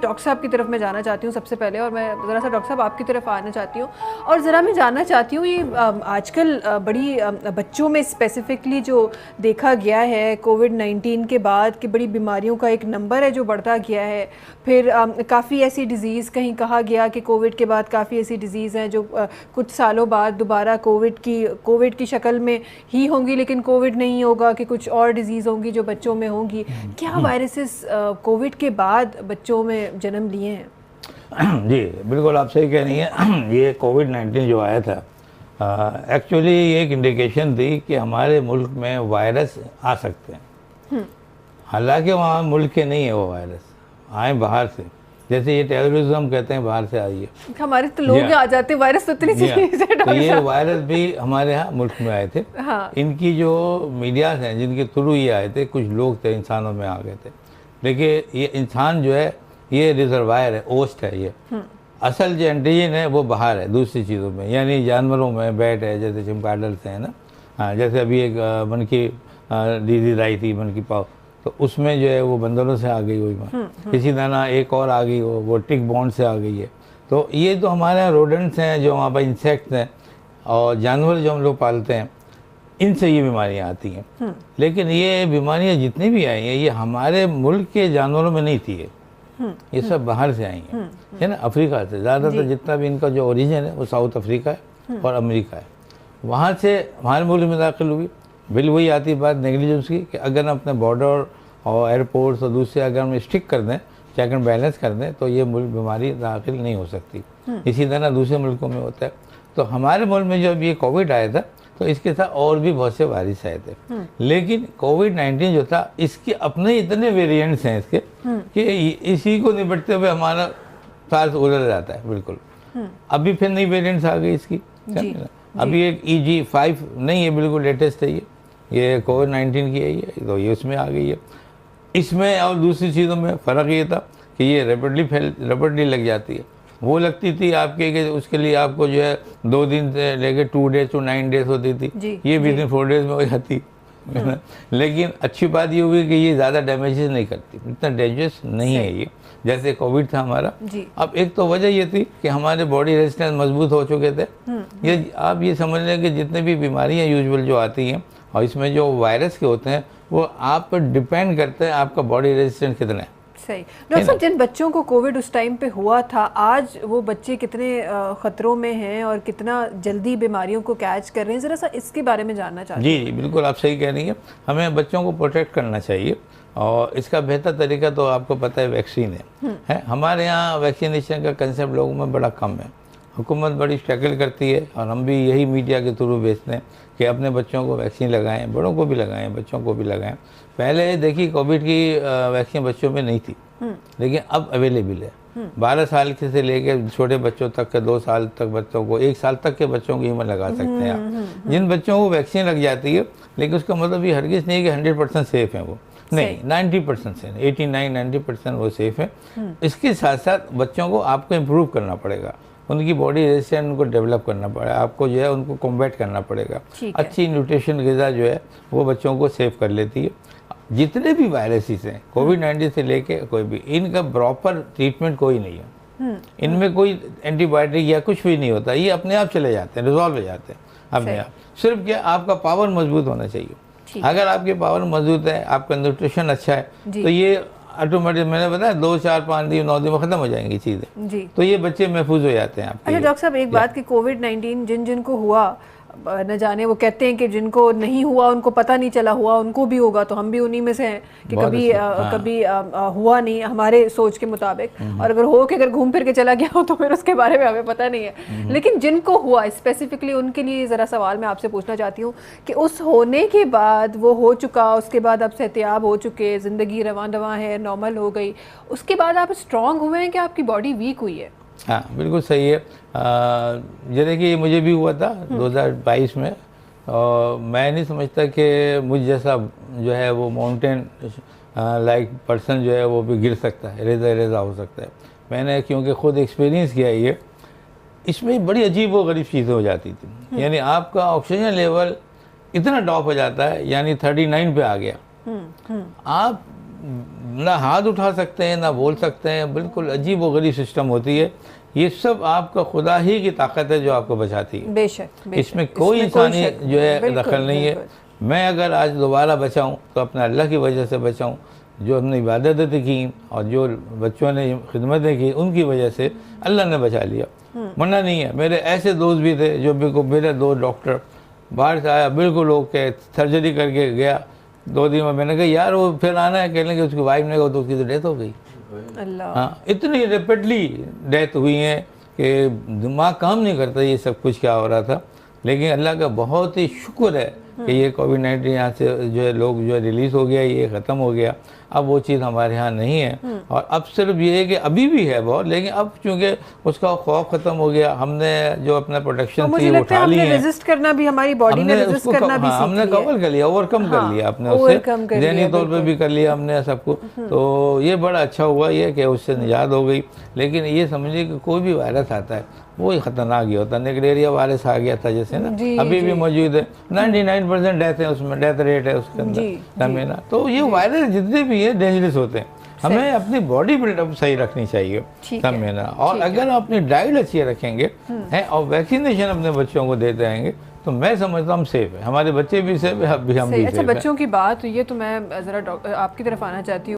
Doctor साहब की तरफ मैं जाना चाहती हूँ सबसे पहले, और मैं ज़रा सा डॉक्टर साहब आपकी तरफ आना चाहती हूँ और ज़रा मैं जानना चाहती हूँ ये आजकल बड़ी बच्चों में स्पेसिफिकली जो देखा गया है कोविड-19 के बाद कि बड़ी बीमारियों का एक नंबर है जो बढ़ता गया है। फिर काफ़ी ऐसी डिज़ीज़, कहीं कहा गया कि कोविड के बाद काफ़ी ऐसी डिज़ीज़ हैं जो कुछ सालों बाद दोबारा कोविड की शक्ल में ही होंगी, लेकिन कोविड नहीं होगा, कि कुछ और डिज़ीज़ होंगी जो बच्चों में होंगी। क्या वायरसेस कोविड के बाद बच्चों में जन्म लिए हैं? जी बिल्कुल, आप सही कह रही हैं। ये कोविड-19 जो आया था एक्चुअली ये एक इंडिकेशन थी कि हमारे मुल्क में वायरस आ सकते हैं। हालांकि वहाँ मुल्क के नहीं है, वो वायरस आए बाहर से, जैसे ये टेररिज्म कहते हैं बाहर से आई है। हमारे तो लोग आ जाते हैं, वायरस तो इतनी चीज है। तो ये वायरस भी हमारे यहाँ मुल्क में आए थे। हाँ। इनकी जो मीडियाज हैं जिनके थ्रू ये आए थे, कुछ लोग थे इंसानों में आ गए थे, लेकिन ये इंसान जो है ये रिजर्वायर है, ओस्ट है। ये असल जो एंटीजन है वो बाहर है दूसरी चीज़ों में, यानी जानवरों में बैट है, जैसे चिमकाडल्स हैं ना। हाँ, जैसे अभी एक मन की डिजीज आई थी, मन की पाव, तो उसमें जो है वो बंदरों से आ गई हुई। इसी तरह एक और आ गई, वो टिक बॉन्ड से आ गई है। तो ये तो हमारे यहाँ रोडेंट्स हैं, जो वहाँ पर इंसेक्ट्स हैं और जानवर जो हम लोग पालते हैं, इनसे ये बीमारियाँ आती हैं। लेकिन ये बीमारियाँ जितनी भी आई हैं ये हमारे मुल्क के जानवरों में नहीं थी, ये सब बाहर से आई हैं, है ना, अफ्रीका से। ज़्यादातर जितना भी इनका जो ओरिजिन है वो साउथ अफ्रीका है और अमेरिका है। वहाँ से हमारे मुल्क में दाखिल हुई। बिल वही आती बात नेग्लिजेंस की कि अगर हम अपने बॉर्डर और एयरपोर्ट्स और दूसरे अगर हम स्टिक कर दें, चेक एंड बैलेंस कर दें, तो ये मुल्क बीमारी दाखिल नहीं हो सकती। इसी तरह दूसरे मुल्कों में होता है। तो हमारे मुल्क में जब ये कोविड आया था तो इसके साथ और भी बहुत से वायरस आए थे, लेकिन कोविड-19 जो था इसके अपने इतने वेरिएंट्स हैं इसके कि इसी को निपटते हुए हमारा साल उधर जाता है। बिल्कुल अभी फिर नई वेरिएंट्स आ गई इसकी। अभी एक EG5 नहीं है, बिल्कुल लेटेस्ट है ये कोविड-19 की है ये, तो ये उसमें आ गई है। इसमें और दूसरी चीज़ों में फ़र्क ये था कि ये रैपिडली लग जाती है। वो लगती थी आपके कि उसके लिए आपको जो है 2 दिन से लेके 2 डेज to 9 डेज होती थी, ये भी 4 डेज में हो जाती है ना। लेकिन अच्छी बात ये हुई कि ये ज़्यादा डैमेजेस नहीं करती, इतना डेंजरस नहीं है ये, जैसे कोविड था हमारा। अब एक तो वजह ये थी कि हमारे बॉडी रेजिस्टेंस मजबूत हो चुके थे। ये आप ये समझ लें कि जितने भी बीमारियाँ यूजुअल जो आती हैं और इसमें जो वायरस के होते हैं वो आप पर डिपेंड करते हैं आपका बॉडी रेजिस्टेंस कितना है। सही। डॉक्टर साहब, जिन बच्चों को कोविड उस टाइम पे हुआ था, आज वो बच्चे कितने खतरों में हैं और कितना जल्दी बीमारियों को कैच कर रहे हैं, ज़रा सा इसके बारे में जानना चाहते हैं। जी बिल्कुल, आप सही कह रही हैं। हमें बच्चों को प्रोटेक्ट करना चाहिए और इसका बेहतर तरीका तो आपको पता है वैक्सीन है। हमारे यहाँ वैक्सीनेशन का कंसेप्ट लोगों में बड़ा कम है। हुकूमत बड़ी स्ट्रगल करती है और हम भी यही मीडिया के थ्रू भेजते हैं कि अपने बच्चों को वैक्सीन लगाएं, बड़ों को भी लगाएं, बच्चों को भी लगाएं। पहले देखिए कोविड की वैक्सीन बच्चों में नहीं थी, लेकिन अब अवेलेबल है। 12 साल के से लेकर छोटे बच्चों तक के 2 साल तक बच्चों को, 1 साल तक के बच्चों की उम्र लगा सकते हैं आप। जिन बच्चों को वैक्सीन लग जाती है, लेकिन उसका मतलब ये हरगिज़ नहीं कि 100% सेफ है वो, नहीं, 90% से 89-90% वो सेफ है। इसके साथ साथ बच्चों को आपको इम्प्रूव करना पड़ेगा, उनकी बॉडी रेजिस्टेंस उनको डेवलप करना पड़ेगा, आपको जो है उनको कॉम्बैट करना पड़ेगा। अच्छी न्यूट्रिशन ग़िज़ा जो है वो बच्चों को सेव कर लेती है। जितने भी वायरसेस हैं कोविड-19 से लेके कोई भी, इनका प्रॉपर ट्रीटमेंट कोई नहीं है। इनमें कोई एंटीबायोटिक या कुछ भी नहीं होता, ये अपने आप चले जाते हैं, रिजॉल्व हो जाते हैं अपने आप। सिर्फ क्या आपका पावर मजबूत होना चाहिए। अगर आपके पावर मजबूत है, आपका न्यूट्रिशन अच्छा है, तो ये ऑटोमेटिक, मैंने बताया 2, 4, 5 दिन 9 दिन में खत्म हो जाएंगी चीज़ें, तो ये बच्चे महफूज हो जाते हैं आपके। अच्छा डॉक्टर साहब, एक बात कि कोविड-19 जिनको हुआ, न जाने, वो कहते हैं कि जिनको नहीं हुआ उनको पता नहीं चला, हुआ उनको भी होगा, तो हम भी उन्हीं में से हैं कि कभी हुआ नहीं हमारे सोच के मुताबिक, और अगर हो के अगर घूम फिर के चला गया हो तो फिर उसके बारे में हमें पता नहीं है। लेकिन जिनको हुआ स्पेसिफिकली उनके लिए ज़रा सवाल मैं आपसे पूछना चाहती हूँ कि उस होने के बाद, वो हो चुका, उसके बाद आप सेहतियाब हो चुके, ज़िंदगी रवां है, नॉर्मल हो गई, उसके बाद आप स्ट्रॉन्ग हुए हैं कि आपकी बॉडी वीक हुई है? हाँ बिल्कुल सही है। ये देखिए मुझे भी हुआ था 2022 में, और मैं नहीं समझता कि मुझ जैसा जो है वो माउंटेन लाइक पर्सन जो है वो भी गिर सकता है, रेजा हो सकता है। मैंने क्योंकि ख़ुद एक्सपीरियंस किया ये, इसमें बड़ी अजीब व गरीब चीज़ें हो जाती थी। यानी आपका ऑक्सीजन लेवल इतना ड्रॉप हो जाता है, यानी 39 पे आ गया। आप ना हाथ उठा सकते हैं ना बोल सकते हैं, बिल्कुल अजीब व गरीब सिस्टम होती है। ये सब आपका खुदा ही की ताकत है जो आपको बचाती है। बेशक इसमें कोई इंसानी जो है दखल नहीं है। बिल्कुल। मैं अगर आज दोबारा बचाऊं तो अपने अल्लाह की वजह से बचाऊं, जो हमने इबादतें की और जो बच्चों ने खिदमतें की उनकी वजह से अल्लाह ने बचा लिया, वरना नहीं है। मेरे ऐसे दोस्त भी थे जो बिल्कुल, मेरे दो डॉक्टर बाहर से आया, बिल्कुल ओके, सर्जरी करके गया 2 दिन में। मैंने कहा यार वो फिर आना है, कहने कि उसकी वाइफ ने कहा तो उसकी तो डेथ हो गई। अल्लाह। हाँ, इतनी रैपिडली डेथ हुई है कि दिमाग काम नहीं करता ये सब कुछ क्या हो रहा था। लेकिन अल्लाह का बहुत ही शुक्र है कि ये कोविड-19 यहाँ से जो है लोग जो है रिलीज़ हो गया, ये ख़त्म हो गया। अब वो चीज़ हमारे यहाँ नहीं है। और अब सिर्फ ये है कि अभी भी है बहुत, लेकिन अब चूँकि उसका खौफ ख़त्म हो गया, हमने जो अपना प्रोटेक्शन थी वो उठा ली है। रेजिस्ट करना भी, हमारी बॉडी ने रेजिस्ट करना भी सीख हमने लिया है। कवर कर लिया, ओवरकम कर लिया अपने, overcome उससे कर लिया, ज़हनी तौर पे भी कर लिया हमने सब कुछ। तो ये बड़ा अच्छा हुआ ये कि उससे निजात हो गई। लेकिन ये समझिए कि कोई भी वायरस आता है वो ही ख़तरनाक ही होता है। निगरेरिया वायरस आ गया था जैसे ना, अभी भी मौजूद है, 99% डेथ है उसमें, डेथ रेट है उसके अंदर ना। तो ये वायरस जितने भी है डेंजरस होते हैं, हमें अपनी बॉडी बिल्डअप सही रखनी चाहिए, समझे ना। और अगर आप अपनी डाइट अच्छी रखेंगे हैं और वैक्सीनेशन अपने बच्चों को देते रहेंगे तो मैं समझता हूँ हम सेफ है, हमारे बच्चे भी सेफ है, हम भी अच्छा, सेफ है। बच्चों की बात हुई है तो मैं ज़रा आपकी तरफ आना चाहती हूँ।